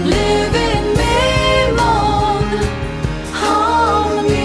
Live in Memon Harmony.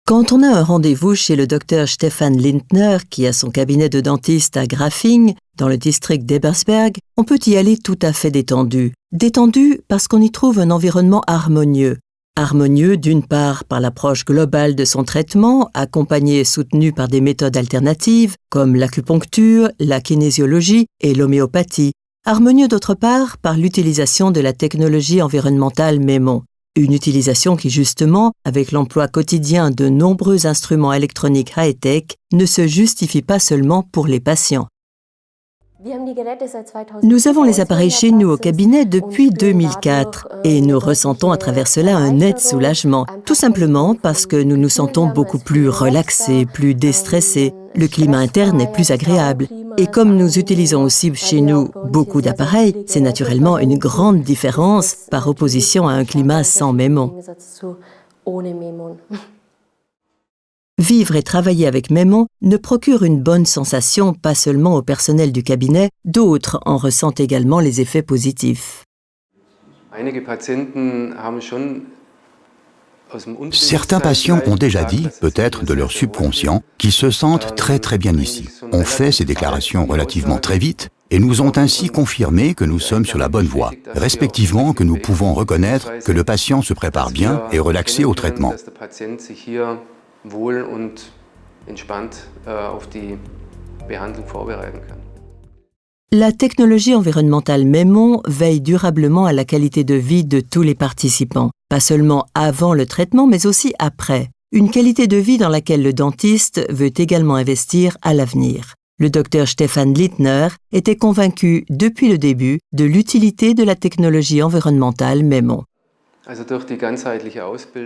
Quand on a un rendez-vous chez le docteur Stefan Lindner, qui a son cabinet de dentiste à Grafing, dans le district d'Ebersberg, on peut y aller tout à fait détendu. Détendu parce qu'on y trouve un environnement harmonieux. Harmonieux d'une part par l'approche globale de son traitement, accompagné et soutenu par des méthodes alternatives comme l'acupuncture, la kinésiologie et l'homéopathie. Harmonieux d'autre part par l'utilisation de la technologie environnementale Memon. Une utilisation qui justement, avec l'emploi quotidien de nombreux instruments électroniques high-tech, ne se justifie pas seulement pour les patients. Nous avons les appareils chez nous au cabinet depuis 2004 et nous ressentons à travers cela un net soulagement, tout simplement parce que nous nous sentons beaucoup plus relaxés, plus déstressés. Le climat interne est plus agréable et comme nous utilisons aussi chez nous beaucoup d'appareils, c'est naturellement une grande différence par opposition à un climat sans Memon. Vivre et travailler avec Memon ne procure une bonne sensation pas seulement au personnel du cabinet, d'autres en ressentent également les effets positifs. Certains patients ont déjà dit, peut-être de leur subconscient, qu'ils se sentent très très bien ici. On fait ces déclarations relativement très vite et nous ont ainsi confirmé que nous sommes sur la bonne voie, respectivement que nous pouvons reconnaître que le patient se prépare bien et relaxé au traitement. wohl und entspannt auf die Behandlung vorbereiten kann. La technologie environnementale Memon veille durablement à la qualité de vie de tous les participants, pas seulement avant le traitement, mais aussi après. Une qualité de vie dans laquelle le dentiste veut également investir à l'avenir. Le docteur Stefan Lindner était convaincu depuis le début de l'utilité de la technologie environnementale Memon.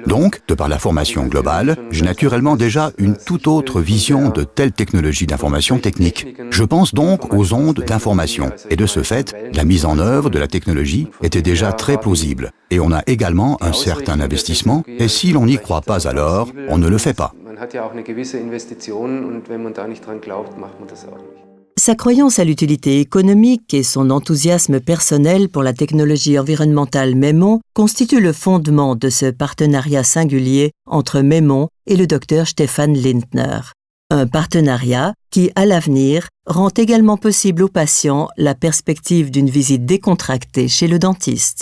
Donc, de par la formation globale, j'ai naturellement déjà une toute autre vision de telle technologie d'information technique. Je pense donc aux ondes d'information. Et de ce fait, la mise en œuvre de la technologie était déjà très plausible. Et on a également un certain investissement, et si l'on n'y croit pas alors, on ne le fait pas. Sa croyance à l'utilité économique et son enthousiasme personnel pour la technologie environnementale Memon constituent le fondement de ce partenariat singulier entre Memon et le docteur Stefan Lindner. Un partenariat qui, à l'avenir, rend également possible aux patients la perspective d'une visite décontractée chez le dentiste.